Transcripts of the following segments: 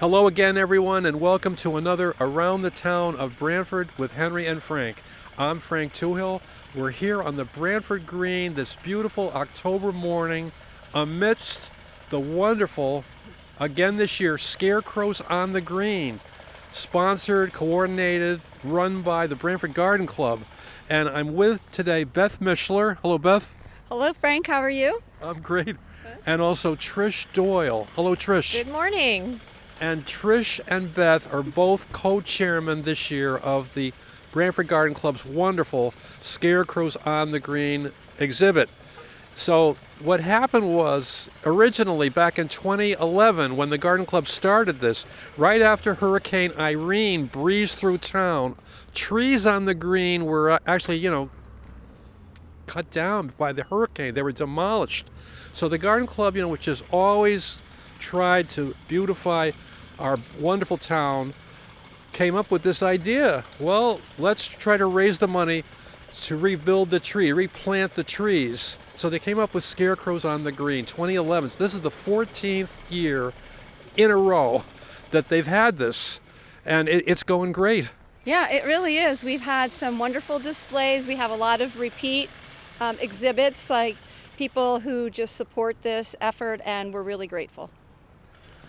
Hello again, everyone, and welcome to another Around the Town of Branford with Henry and Frank. I'm Frank Toohill. We're here on the Branford Green this beautiful October morning amidst the wonderful, again this year, Scarecrows on the Green, sponsored, coordinated, run by the Branford Garden Club. And I'm with today Beth Mishler. Hello, Beth. Hello, Frank. How are you? I'm great. And also Trish Doyle. Hello, Trish. Good morning. And Trish and Beth are both co-chairmen this year of the Branford Garden Club's wonderful Scarecrows on the Green exhibit. So what happened was, originally back in 2011, when the Garden Club started this, right after Hurricane Irene breezed through town, trees on the green were actually, cut down by the hurricane. They were demolished. So the Garden Club, which has always tried to beautify our wonderful town, came up with this idea. Well, let's try to raise the money to rebuild the tree, replant the trees. So they came up with Scarecrows on the Green, 2011. So this is the 14th year in a row that they've had this, and it's going great. Yeah, it really is. We've had some wonderful displays. We have a lot of repeat exhibits, like people who just support this effort, and we're really grateful.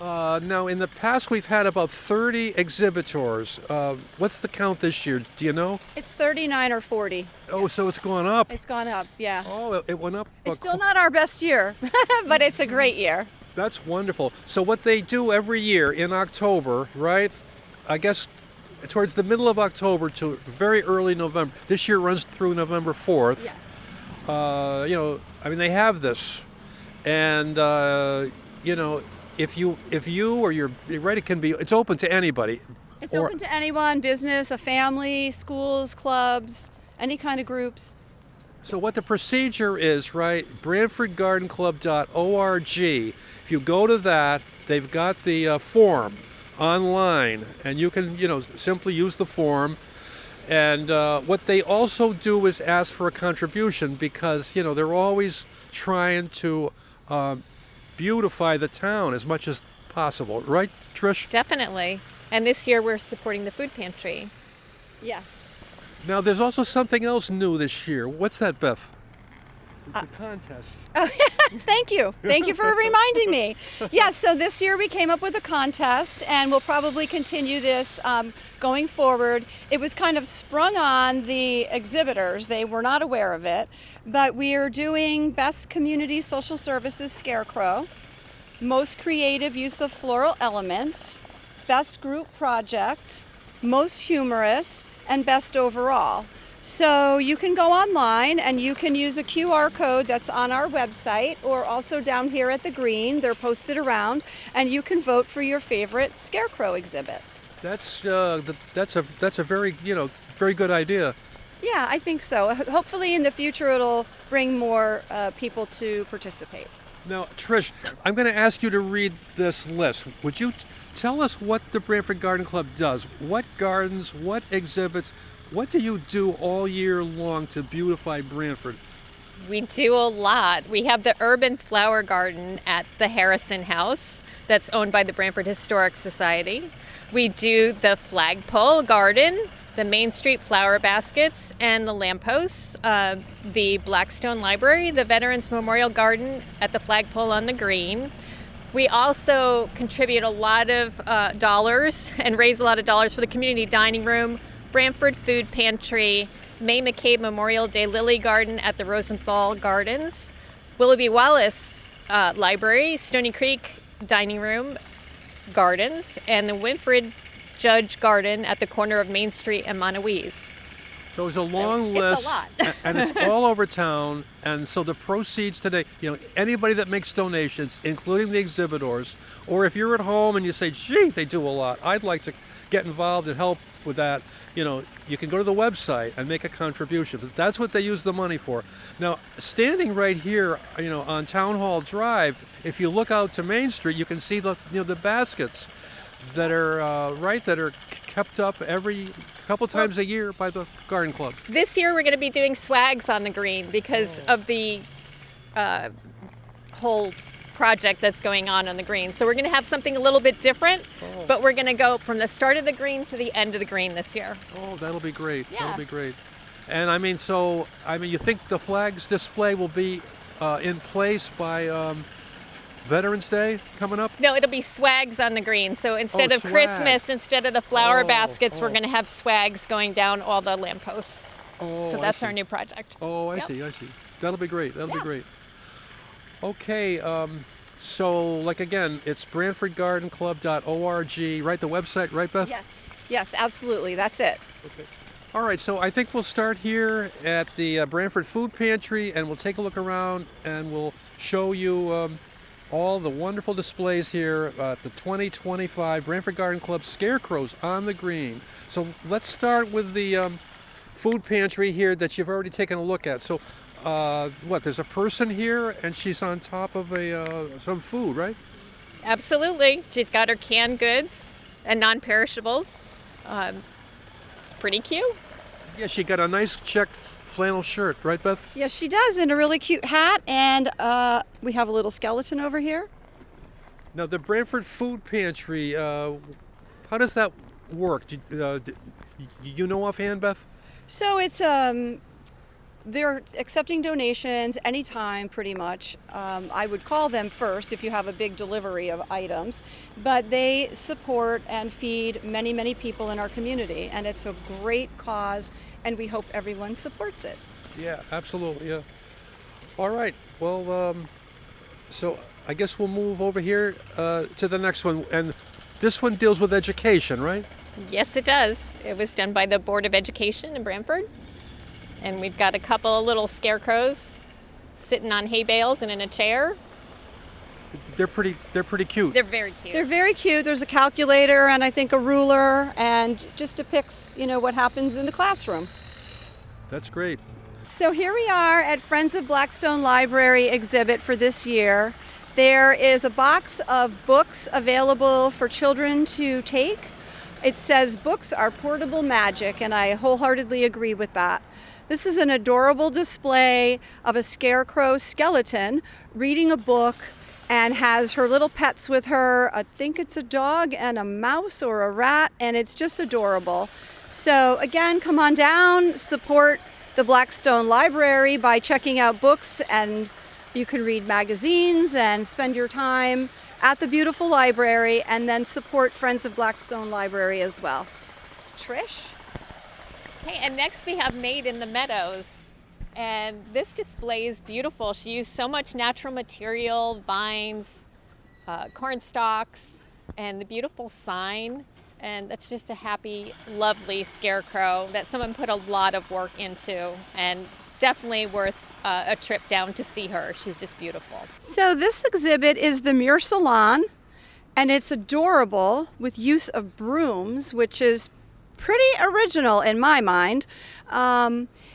Now, in the past, we've had about 30 exhibitors. What's the count this year? Do you know? It's 39 or 40. Oh, so it's gone up. It's gone up, yeah. Oh, it went up. It's still not our best year, but it's a great year. That's wonderful. So what they do every year in October, right? I guess towards the middle of October to very early November. This year runs through November 4th. Yes. They have this, and if you or you're right, it's open to anybody. It's open to anyone, business, a family, schools, clubs, any kind of groups. So what the procedure is, right? BranfordGardenClub.org. If you go to that, they've got the form online, and you can simply use the form. And what they also do is ask for a contribution, because they're always trying to beautify the town as much as possible, right, Trish? Definitely. And this year we're supporting the food pantry. Yeah. Now there's also something else new this year. What's that, Beth? The contest. Thank you. Thank you for reminding me. Yes, so this year we came up with a contest, and we'll probably continue this going forward. It was kind of sprung on the exhibitors. They were not aware of it, but we are doing Best Community Social Services Scarecrow, Most Creative Use of Floral Elements, Best Group Project, Most Humorous, and Best Overall. So you can go online and you can use a QR code that's on our website, or also down here at the Green. They're posted around, and you can vote for your favorite Scarecrow exhibit. That's a very very good idea. Yeah, I think so. Hopefully in the future it'll bring more people to participate. Now, Trish, I'm going to ask you to read this list. Would you tell us what the Branford Garden Club does? What gardens, what exhibits, what do you do all year long to beautify Branford? We do a lot. We have the urban flower garden at the Harrison House that's owned by the Branford Historic Society. We do the flagpole garden, the Main Street flower baskets, and the lampposts, the Blackstone Library, the Veterans Memorial Garden at the flagpole on the Green. We also contribute a lot of dollars and raise a lot of dollars for the community dining room, Branford Food Pantry, May McCabe Memorial Day Lily Garden at the Rosenthal Gardens, Willoughby Wallace Library, Stony Creek Dining Room Gardens, and the Winfred Judge Garden at the corner of Main Street and Montouise. So it's a long list, It's a lot. and it's all over town. And so the proceeds today, anybody that makes donations, including the exhibitors, or if you're at home and you say, gee, they do a lot, I'd like to get involved and help with that, you can go to the website and make a contribution. But that's what they use the money for. Now, standing right here, on Town Hall Drive, if you look out to Main Street, you can see the baskets that are kept up every couple times a year by the Garden Club. This year we're going to be doing swags on the Green because of the whole project that's going on the green. So we're going to have something a little bit different, but we're going to go from the start of the green to the end of the green this year. Oh, that'll be great. Yeah. That'll be great. And I mean, you think the flags display will be in place by Veterans Day coming up? No, it'll be swags on the green. So instead of swag. Christmas, instead of the flower baskets, we're oh. going to have swags going down all the lampposts. Oh, So I that's see. our new project. Oh, I Yep. see. That'll be great. That'll be Yeah. great. Okay, so like again, it's BranfordGardenClub.org, right? The website, right, Beth? Yes, absolutely. That's it. Okay. All right, so I think we'll start here at the Branford Food Pantry, and we'll take a look around, and we'll show you all the wonderful displays here at the 2025 Branford Garden Club Scarecrows on the Green. So let's start with the food pantry here that you've already taken a look at. So there's a person here, and she's on top of some food, right? Absolutely. She's got her canned goods and non-perishables. It's pretty cute. Yeah, she got a nice checked flannel shirt, right, Beth? Yes, she does, and a really cute hat. And we have a little skeleton over here. Now, the Branford Food Pantry, how does that work? Do you know offhand, Beth? So it's they're accepting donations anytime, pretty much. I would call them first if you have a big delivery of items, but they support and feed many, many people in our community, and it's a great cause, and we hope everyone supports it. Yeah, absolutely. Yeah. All right. Well, so I guess we'll move over here to the next one, and this one deals with education, right? Yes, it does. It was done by the Board of Education in Branford. And we've got a couple of little scarecrows sitting on hay bales and in a chair. They're pretty cute. They're very cute. They're very cute. There's a calculator and I think a ruler, and just depicts, what happens in the classroom. That's great. So here we are at Friends of Blackstone Library exhibit for this year. There is a box of books available for children to take. It says books are portable magic, and I wholeheartedly agree with that. This is an adorable display of a scarecrow skeleton reading a book and has her little pets with her. I think it's a dog and a mouse or a rat, and it's just adorable. So again, come on down, support the Blackstone Library by checking out books, and you can read magazines and spend your time at the beautiful library, and then support Friends of Blackstone Library as well. Trish? Okay, and next we have Made in the Meadows. And this display is beautiful. She used so much natural material, vines, corn stalks, and the beautiful sign. And that's just a happy, lovely scarecrow that someone put a lot of work into, and definitely worth a trip down to see her. She's just beautiful. So this exhibit is the Muir Salon, and it's adorable with use of brooms, which is pretty original in my mind.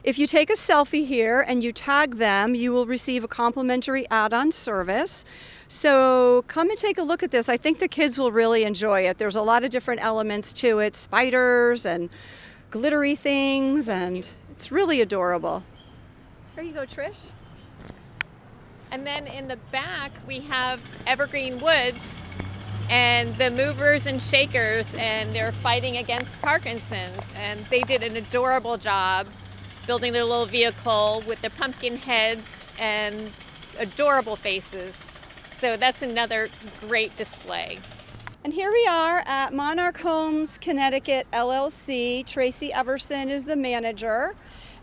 If you take a selfie here and you tag them, you will receive a complimentary add-on service. So come and take a look at this. I think the kids will really enjoy it. There's a lot of different elements to it, spiders and glittery things, and it's really adorable. Here you go, Trish. And then in the back, we have Evergreen Woods and the movers and shakers, and they're fighting against Parkinson's. And they did an adorable job building their little vehicle with the pumpkin heads and adorable faces. So that's another great display. And here we are at Monarch Homes Connecticut LLC. Tracy Everson is the manager.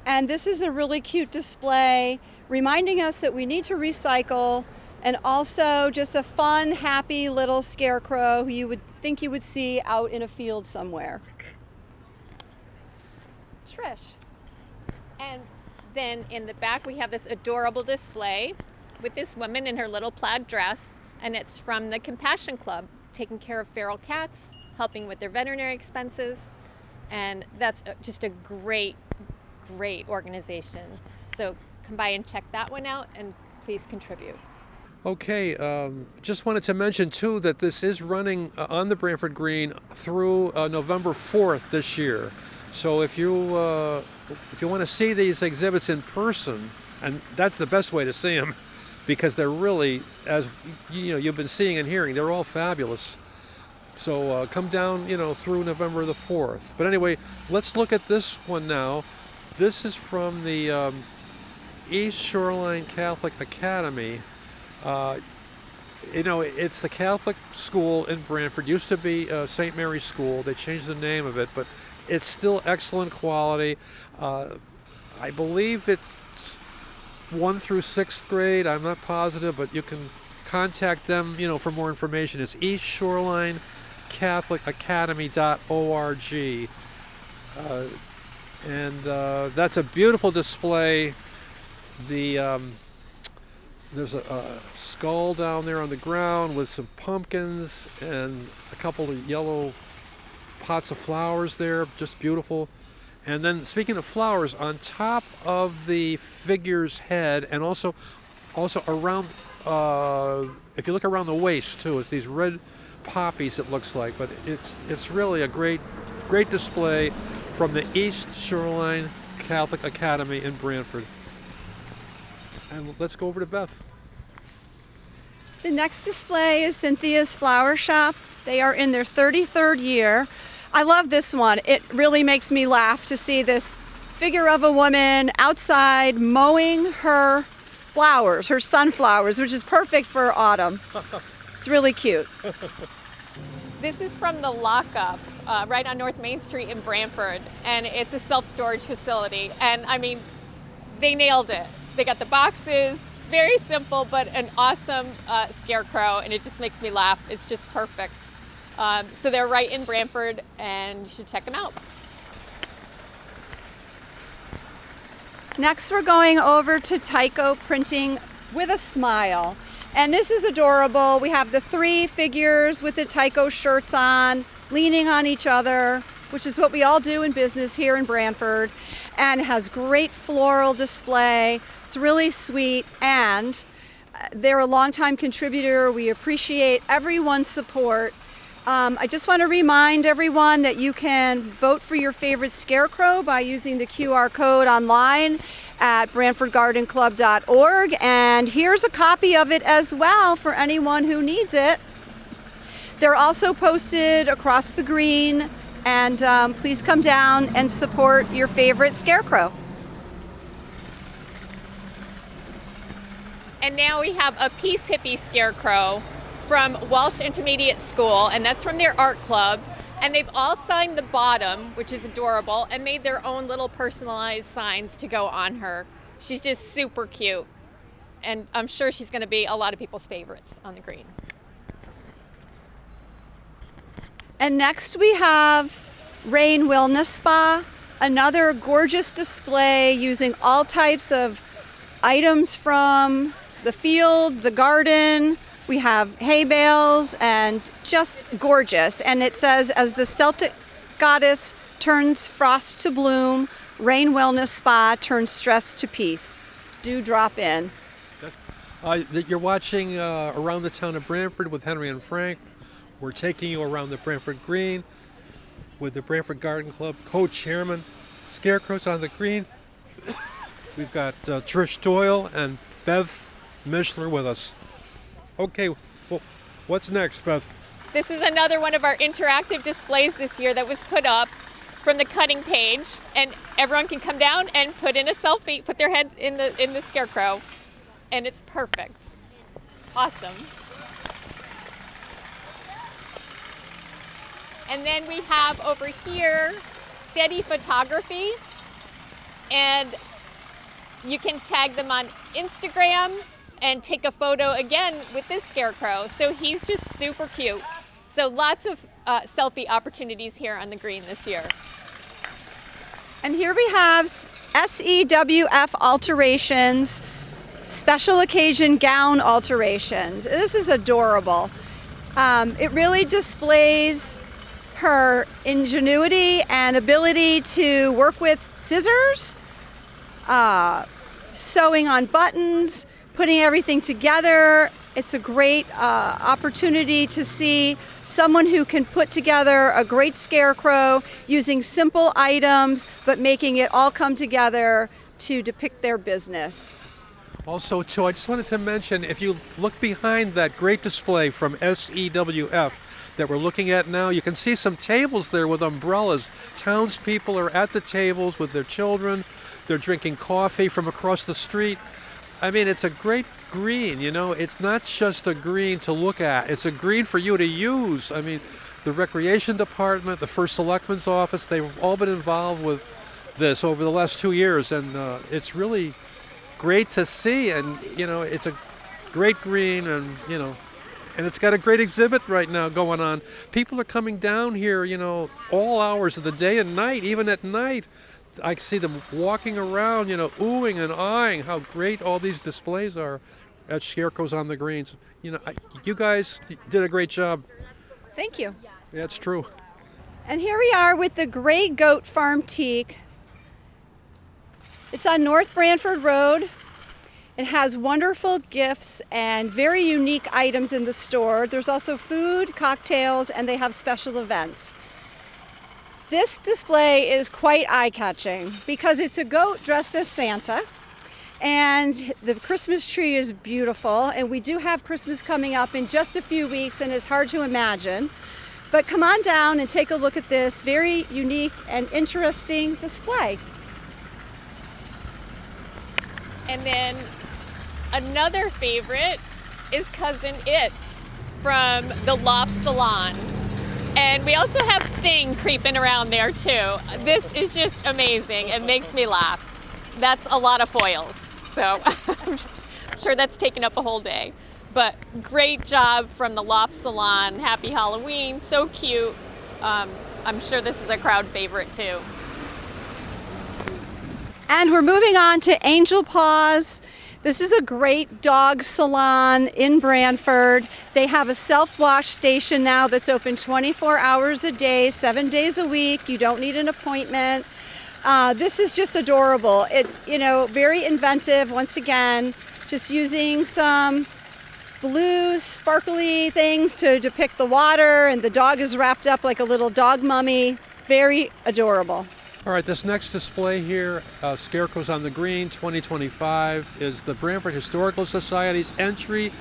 And this is a really cute display reminding us that we need to recycle, and also just a fun, happy little scarecrow who you would think you would see out in a field somewhere. Trish. And then in the back, we have this adorable display with this woman in her little plaid dress, and it's from the Compassion Club, taking care of feral cats, helping with their veterinary expenses, and that's just a great organization. So come by and check that one out, and please contribute. Okay, just wanted to mention too that this is running on the Branford Green through November 4th this year. So if you want to see these exhibits in person, and that's the best way to see them, because they're really, as you've been seeing and hearing, they're all fabulous. So come down, through November the 4th. But anyway, let's look at this one now. This is from the East Shoreline Catholic Academy. It's the Catholic school in Branford. Used to be St. Mary's School. They changed the name of it, but it's still excellent quality. I believe it's 1 through 6th grade. I'm not positive, but you can contact them, for more information. It's East Shoreline Catholic Academy.org. And that's a beautiful display. There's a skull down there on the ground with some pumpkins and a couple of yellow pots of flowers there, just beautiful. And then, speaking of flowers, on top of the figure's head, and also around, if you look around the waist too, it's these red poppies, it looks like. But it's really a great display from the East Shoreline Catholic Academy in Branford. And let's go over to Beth. The next display is Cynthia's Flower Shop. They are in their 33rd year. I love this one. It really makes me laugh to see this figure of a woman outside mowing her flowers, her sunflowers, which is perfect for autumn. It's really cute. This is from the Lockup, right on North Main Street in Branford, and it's a self-storage facility. And I mean, they nailed it. They got the boxes, very simple, but an awesome scarecrow, and it just makes me laugh. It's just perfect. So they're right in Branford, and you should check them out. Next, we're going over to Tycho Printing with a Smile. And this is adorable. We have the 3 figures with the Tycho shirts on, leaning on each other, which is what we all do in business here in Branford, and has great floral display. It's really sweet, and they're a longtime contributor. We appreciate everyone's support. I just want to remind everyone that you can vote for your favorite scarecrow by using the QR code online at BranfordGardenClub.org, and here's a copy of it as well for anyone who needs it. They're also posted across the green, and please come down and support your favorite scarecrow. And now we have a Peace Hippie Scarecrow from Welsh Intermediate School, and that's from their art club. And they've all signed the bottom, which is adorable, and made their own little personalized signs to go on her. She's just super cute, and I'm sure she's going to be a lot of people's favorites on the green. And next we have Rain Wellness Spa, another gorgeous display using all types of items from the field, the garden. We have hay bales, and just gorgeous. And it says, as the Celtic goddess turns frost to bloom, Rain Wellness Spa turns stress to peace. Do drop in. You're watching Around the Town of Branford with Henry and Frank. We're taking you around the Branford Green with the Branford Garden Club co-chairman, Scarecrows on the Green. We've got Trish Doyle and Beth Mishler with us. Okay, well, what's next, Beth? This is another one of our interactive displays this year that was put up from the cutting page, and everyone can come down and put in a selfie, put their head in the scarecrow, and it's perfect. Awesome. And then we have over here Steady Photography, and you can tag them on Instagram and take a photo again with this scarecrow. So he's just super cute. So lots of selfie opportunities here on the green this year. And here we have SEWF Alterations, special occasion gown alterations. This is adorable. It really displays her ingenuity and ability to work with scissors, sewing on buttons, putting everything together. It's a great opportunity to see someone who can put together a great scarecrow using simple items, but making it all come together to depict their business. Also, too, I just wanted to mention, if you look behind that great display from SEWF that we're looking at now, you can see some tables there with umbrellas. Townspeople are at the tables with their children. They're drinking coffee from across the street. I mean, it's a great green, you know. It's not just a green to look at. It's a green for you to use. I mean, the Recreation Department, the First Selectman's Office, they've all been involved with this over the last 2 years, and it's really great to see. And you know, it's a great green, and you know, and it's got a great exhibit right now going on. People are coming down here, you know, all hours of the day and night. Even at night, I see them walking around, you know, oohing and eyeing how great all these displays are at Scarecrows on the Greens. You know, you guys did a great job. Thank you. Yeah, it's true. And here we are with the Gray Goat Farm Teak. It's on North Branford Road. It has wonderful gifts and very unique items in the store. There's also food, cocktails, and they have special events. This display is quite eye-catching because it's a goat dressed as Santa, and the Christmas tree is beautiful, and we do have Christmas coming up in just a few weeks, and it's hard to imagine. But come on down and take a look at this very unique and interesting display. And then another favorite is Cousin It from the Loft Salon. And we also have Thing creeping around there too. This is just amazing. It makes me laugh. That's a lot of foils. So I'm sure that's taken up a whole day. But great job from the Loft Salon. Happy Halloween. So cute. I'm sure this is a crowd favorite too. And we're moving on to Angel Paws. This is a great dog salon in Branford. They have a self-wash station now that's open 24 hours a day, 7 days a week. You don't need an appointment. This is just adorable. It, you know, very inventive. Once again, just using some blue, sparkly things to depict the water, and the dog is wrapped up like a little dog mummy. Very adorable. All right, this next display here, Scarecrows on the Green 2025, is the Branford Historical Society's entry.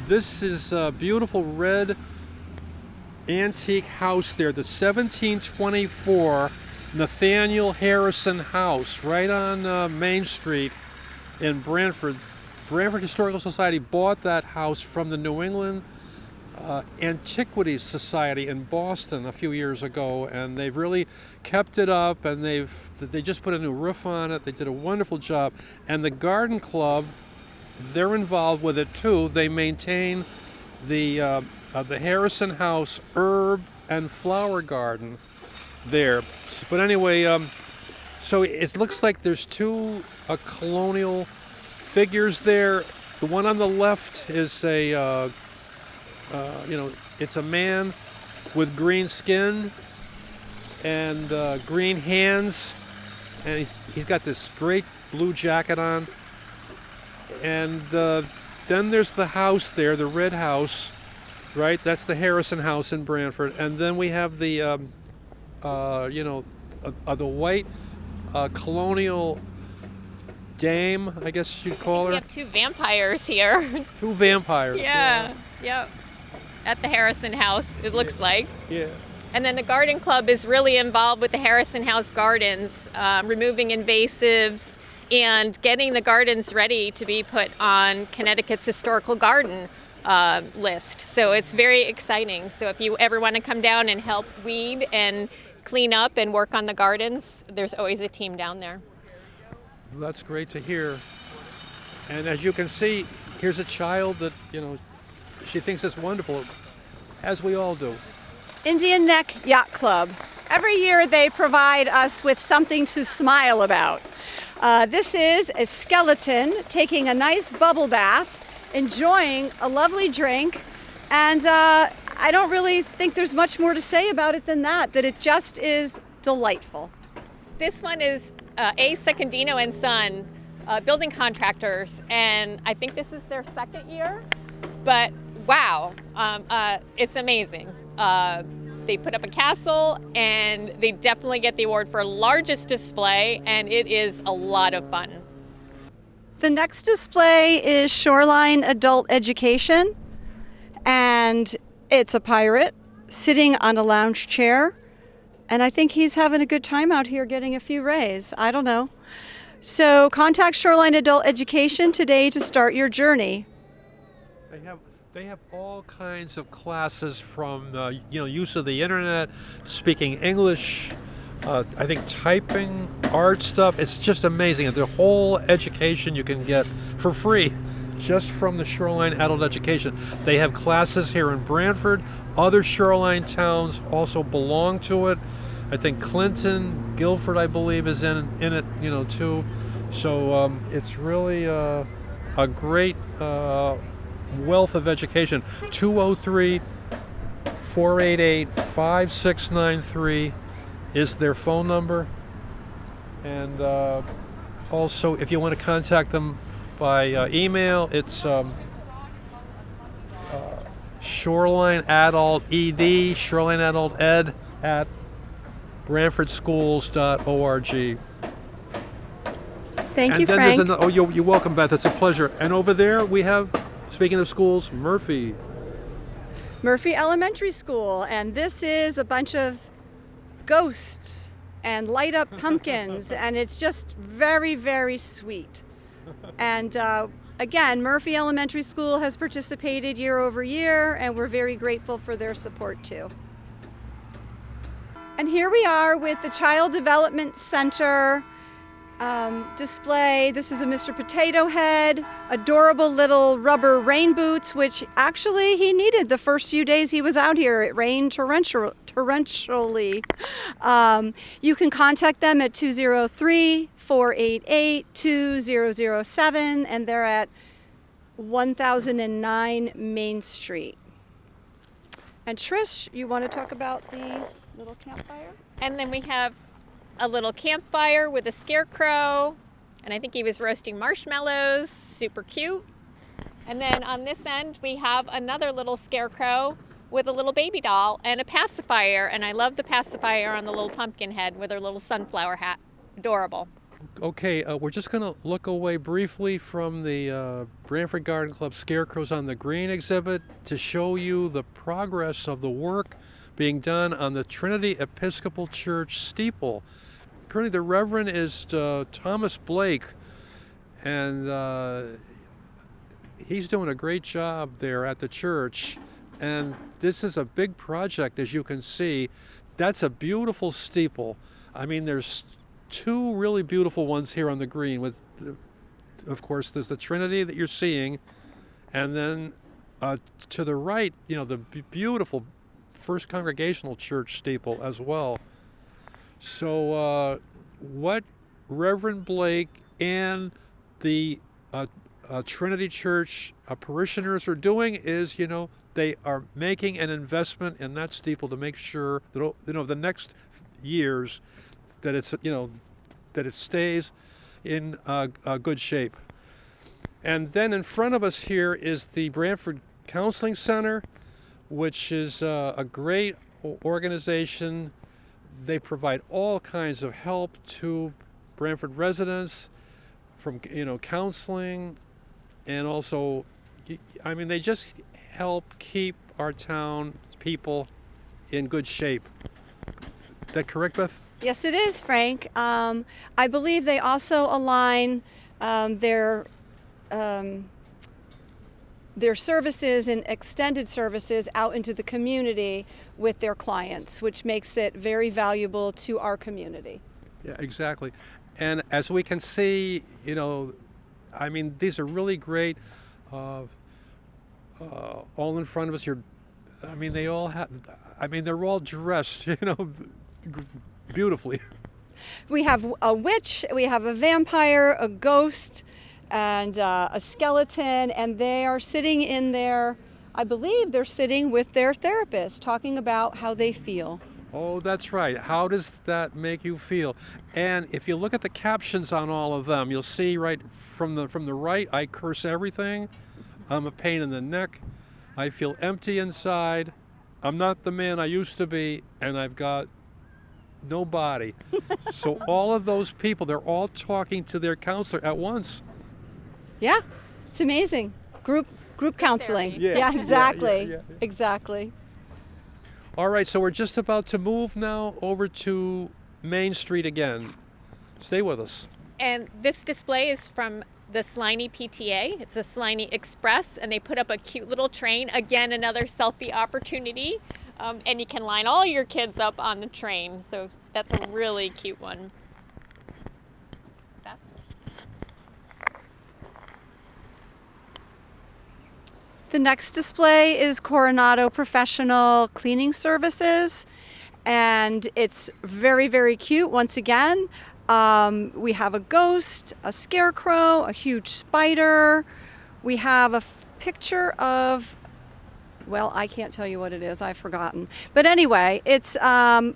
This is a beautiful red antique house there, the 1724 Nathaniel Harrison House, right on Main Street in Branford. Branford Historical Society bought that house from the New England Antiquities Society in Boston a few years ago, and they've really kept it up, and they just put a new roof on it. They did a wonderful job. And the Garden Club, they're involved with it too. They maintain the Harrison House herb and flower garden there. But anyway, so it looks like there's two colonial figures there. The one on the left is a it's a man with green skin and green hands, and he's got this great blue jacket on. And then there's the house there, the red house, right? That's the Harrison House in Branford. And then we have the white colonial dame, I guess you'd call her. We have two vampires here. Two vampires. Yeah. Yep. At the Harrison House, it looks like. Yeah. And then the Garden Club is really involved with the Harrison House gardens, removing invasives and getting the gardens ready to be put on Connecticut's historical garden list. So it's very exciting. So if you ever want to come down and help weed and clean up and work on the gardens, there's always a team down there. That's great to hear. And as you can see, here's a child that, she thinks it's wonderful, as we all do. Indian Neck Yacht Club. Every year they provide us with something to smile about. This is a skeleton taking a nice bubble bath, enjoying a lovely drink, and I don't really think there's much more to say about it than that it just is delightful. This one is A. Secondino and Son, building contractors, and I think this is their second year, but wow, it's amazing. They put up a castle, and they definitely get the award for largest display, and it is a lot of fun. The next display is Shoreline Adult Education, and it's a pirate sitting on a lounge chair, and I think he's having a good time out here getting a few rays. I don't know. So contact Shoreline Adult Education today to start your journey. They have all kinds of classes from use of the internet, speaking English, I think typing, art stuff. It's just amazing. The whole education you can get for free just from the Shoreline Adult Education. They have classes here in Branford. Other shoreline towns also belong to it. I think Clinton, Guilford, I believe, is in it, too. So it's really a great wealth of education. 203-488-5693 is their phone number. And also, if you want to contact them by email, it's Shoreline Adult ED, Shoreline Adult Ed at branfordschools.org. Thank you, then Frank. you're welcome, Beth. It's a pleasure. And over there we have, speaking of schools, Murphy Elementary School, and this is a bunch of ghosts and light up pumpkins, and it's just very, very sweet. And again, Murphy Elementary School has participated year over year, and we're very grateful for their support too. And here we are with the Child Development Center display. This is a Mr. Potato Head, adorable little rubber rain boots, which actually he needed the first few days he was out here. It rained torrentially. You can contact them at 203-488-2007, and they're at 1009 Main Street. And Trish, you want to talk about the little campfire? And then we have a little campfire with a scarecrow, and I think he was roasting marshmallows, super cute. And then on this end we have another little scarecrow with a little baby doll and a pacifier, and I love the pacifier on the little pumpkin head with her little sunflower hat. Adorable. Okay, we're just going to look away briefly from the Branford Garden Club Scarecrows on the Green exhibit to show you the progress of the work being done on the Trinity Episcopal Church steeple. Currently the Reverend is Thomas Blake, and he's doing a great job there at the church. And this is a big project, as you can see. That's a beautiful steeple. I mean, there's two really beautiful ones here on the Green. With, of course, there's the Trinity that you're seeing, and then to the right, the beautiful First Congregational Church steeple as well. So what Reverend Blake and the Trinity Church parishioners are doing is, they are making an investment in that steeple to make sure that, the next years that it's, that it stays in good shape. And then in front of us here is the Branford Counseling Center, which is a great organization. They provide all kinds of help to Branford residents from, counseling, and also, they just help keep our town people in good shape. Is that correct, Beth? Yes, it is, Frank. I believe they also align their services and extended services out into the community with their clients, which makes it very valuable to our community. Yeah, exactly. And as we can see, these are really great. All in front of us here. They all have. They're all dressed, beautifully. We have a witch, we have a vampire, a ghost, and a skeleton, and they are sitting in their, I believe they're sitting with their therapist, talking about how they feel. Oh, that's right. How does that make you feel? And if you look at the captions on all of them, you'll see right from the right, I curse everything. I'm a pain in the neck. I feel empty inside. I'm not the man I used to be, and I've got no body. So all of those people, they're all talking to their counselor at once. Yeah, it's amazing. Group counseling. therapy. Yeah. Exactly. Yeah. Exactly. All right, so we're just about to move now over to Main Street again. Stay with us. And this display is from the Sliney PTA. It's the Sliney Express, and they put up a cute little train. Again, another selfie opportunity. And you can line all your kids up on the train. So that's a really cute one. The next display is Coronado Professional Cleaning Services, and it's very, very cute. Once again, we have a ghost, a scarecrow, a huge spider. We have a picture of, well, I can't tell you what it is. I've forgotten. But anyway, it's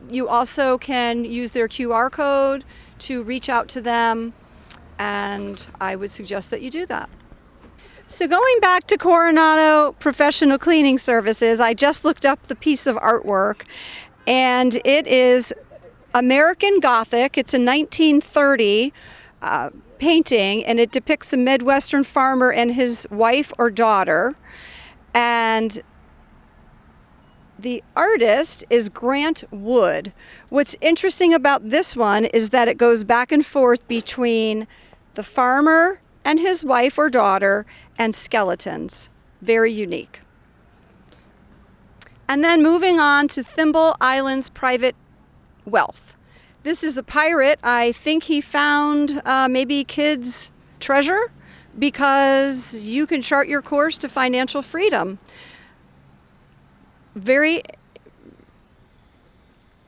you also can use their QR code to reach out to them, and I would suggest that you do that. So going back to Coronado Professional Cleaning Services, I just looked up the piece of artwork, and it is American Gothic. It's a 1930 painting, and it depicts a Midwestern farmer and his wife or daughter. And the artist is Grant Wood. What's interesting about this one is that it goes back and forth between the farmer and his wife or daughter and skeletons. Very unique. And then moving on to Thimble Island's Private Wealth. This is a pirate. I think he found maybe kids' treasure, because you can chart your course to financial freedom.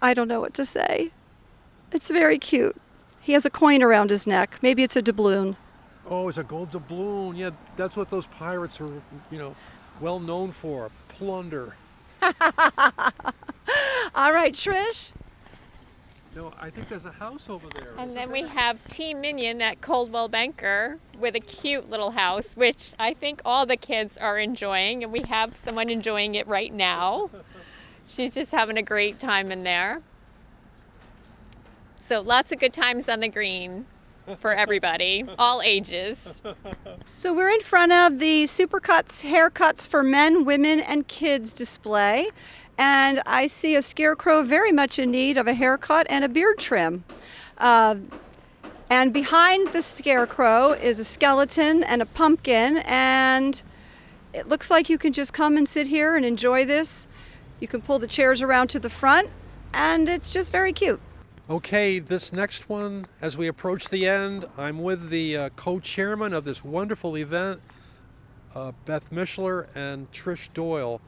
I don't know what to say. It's very cute. He has a coin around his neck. Maybe it's a doubloon. Oh, it's a gold doubloon. Yeah, that's what those pirates are, well known for. Plunder. All right, Trish. No, I think there's a house over there. And then we have Team Minion at Coldwell Banker with a cute little house, which I think all the kids are enjoying. And we have someone enjoying it right now. She's just having a great time in there. So lots of good times on the green for everybody, all ages. So we're in front of the Supercuts haircuts for men, women, and kids display. And I see a scarecrow very much in need of a haircut and a beard trim. And behind the scarecrow is a skeleton and a pumpkin. And it looks like you can just come and sit here and enjoy this. You can pull the chairs around to the front, and it's just very cute. Okay, this next one, as we approach the end, I'm with the co-chairman of this wonderful event, Beth Mishler and Trish Doyle.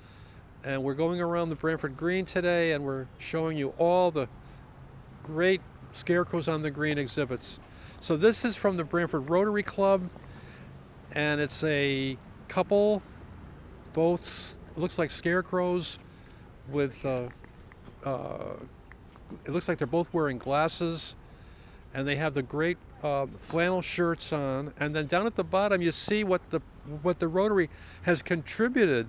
And we're going around the Branford Green today, and we're showing you all the great Scarecrows on the Green exhibits. So this is from the Branford Rotary Club, and it's a couple, both, it looks like scarecrows with it looks like they're both wearing glasses, and they have the great flannel shirts on. And then down at the bottom, you see what the Rotary has contributed.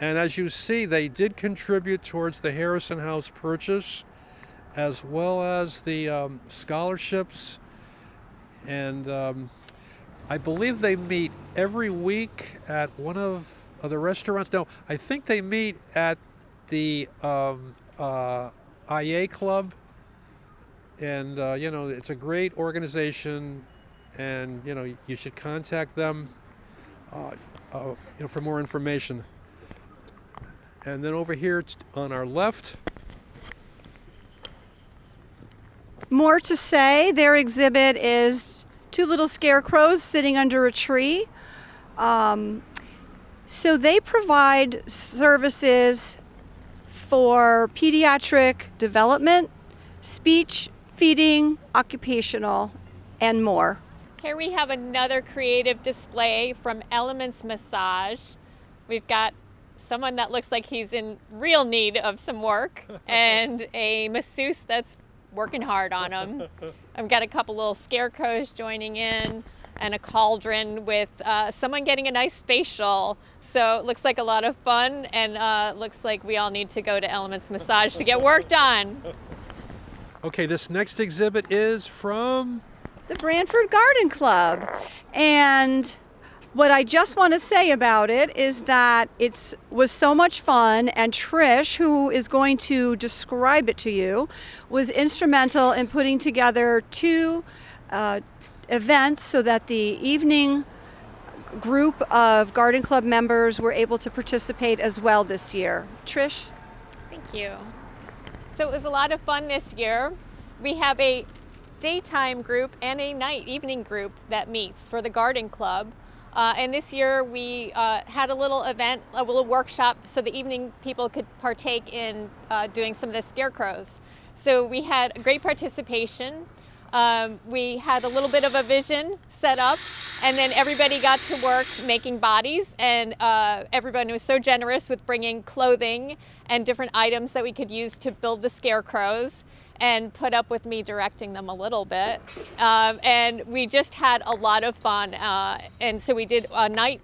And as you see, they did contribute towards the Harrison House purchase, as well as the scholarships. And I believe they meet every week at one of the restaurants. No, I think they meet at the IA Club, and it's a great organization, and you should contact them for more information. And then over here on our left, More to say, their exhibit is two little scarecrows sitting under a tree. So they provide services for pediatric development, speech, feeding, occupational, and more. Here we have another creative display from Elements Massage. We've got someone that looks like he's in real need of some work, and a masseuse that's working hard on him. I've got a couple little scarecrows joining in, and a cauldron with someone getting a nice facial. So it looks like a lot of fun, and looks like we all need to go to Elements Massage to get work done. okay, this next exhibit is from The Branford Garden Club. And What I just want to say about it is that it was so much fun, and Trish, who is going to describe it to you, was instrumental in putting together two events so that the evening group of Garden Club members were able to participate as well this year. Trish? Thank you. So it was a lot of fun this year. We have a daytime group and a evening group that meets for the Garden Club. And this year we had a little event, a little workshop, so the evening people could partake in doing some of the scarecrows. So we had great participation. We had a little bit of a vision set up, and then everybody got to work making bodies, and everyone was so generous with bringing clothing and different items that we could use to build the scarecrows, and put up with me directing them a little bit. And we just had a lot of fun. And so we did a night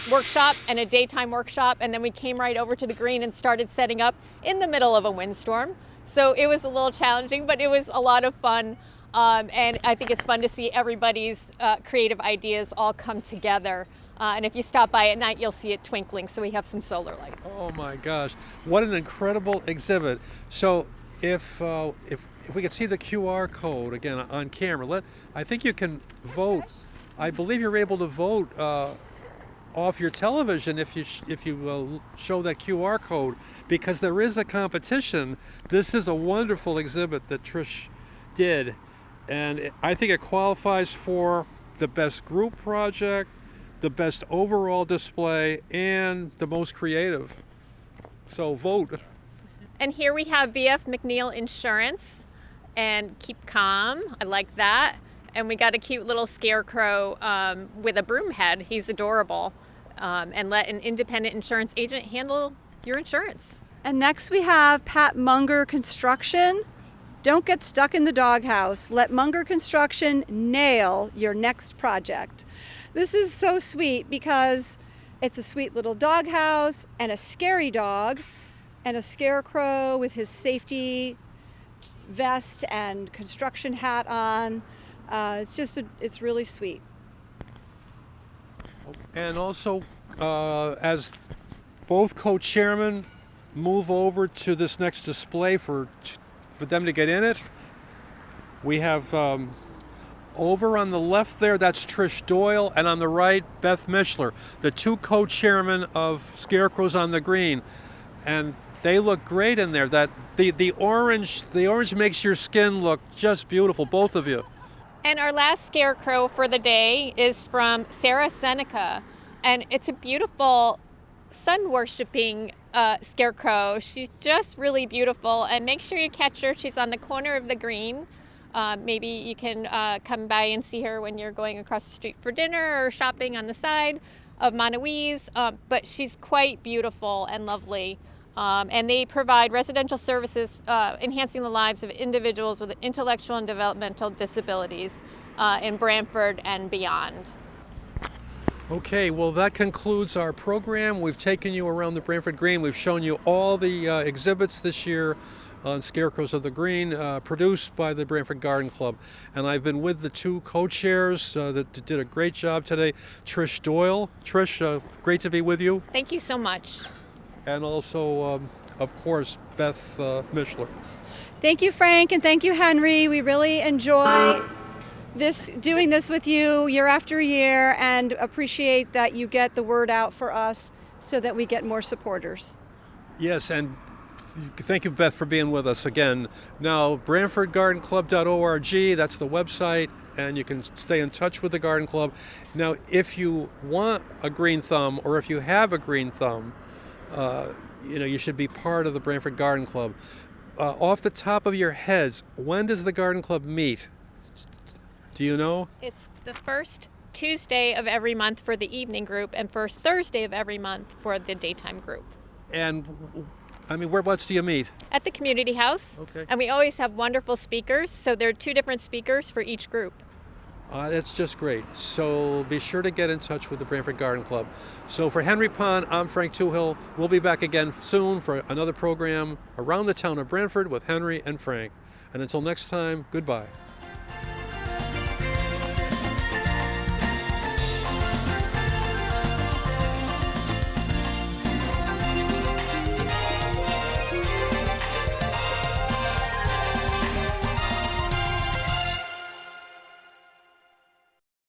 workshop and a daytime workshop, and then we came right over to the green and started setting up in the middle of a windstorm. So it was a little challenging, but it was a lot of fun. And I think it's fun to see everybody's creative ideas all come together. And if you stop by at night, you'll see it twinkling. So we have some solar lights. Oh my gosh, what an incredible exhibit. So if we could see the QR code again on camera, I think you can vote. I believe you're able to vote off your television if you show that QR code, because there is a competition. This is a wonderful exhibit that Trish did, and I think it qualifies for the best group project, the best overall display, and the most creative. So vote. And here we have VF McNeil Insurance and Keep Calm. I like that. And we got a cute little scarecrow with a broom head. He's adorable. And let an independent insurance agent handle your insurance. And next we have Pat Munger Construction. Don't get stuck in the doghouse. Let Munger Construction nail your next project. This is so sweet because it's a sweet little doghouse and a scary dog and a scarecrow with his safety vest and construction hat on. It's really sweet. And also, as both co-chairmen move over to this next display for them to get in it, we have over on the left there, that's Trish Doyle, and on the right, Beth Mishler, the two co-chairmen of Scarecrows on the Green, and they look great in there. That the orange makes your skin look just beautiful, both of you. And our last scarecrow for the day is from Sarah Seneca, and it's a beautiful sun-worshipping scarecrow. She's just really beautiful, and make sure you catch her. She's on the corner of the green. Maybe you can come by and see her when you're going across the street for dinner or shopping on the side of Monowese, but she's quite beautiful and lovely. And they provide residential services enhancing the lives of individuals with intellectual and developmental disabilities in Branford and beyond. Okay, well that concludes our program. We've taken you around the Branford Green. We've shown you all the exhibits this year on Scarecrows of the Green, produced by the Branford Garden Club. And I've been with the two co-chairs that did a great job today. Trish Doyle. Trish, great to be with you. Thank you so much. And also, of course, Beth Mishler. Thank you, Frank, and thank you, Henry. We really enjoy doing this with you year after year, and appreciate that you get the word out for us so that we get more supporters. Yes, and thank you, Beth, for being with us again. Now, BranfordGardenClub.org, that's the website, and you can stay in touch with the Garden Club. Now, if you want a green thumb, or if you have a green thumb, you should be part of the Branford Garden Club. Off the top of your heads, when does the Garden Club meet? Do you know? It's the first Tuesday of every month for the evening group and first Thursday of every month for the daytime group. And, whereabouts do you meet? At the community house. Okay. And we always have wonderful speakers, so there are 2 different speakers for each group. That's just great. So be sure to get in touch with the Branford Garden Club. So for Henry Pond, I'm Frank Toohill. We'll be back again soon for another program around the town of Branford with Henry and Frank. And until next time, goodbye.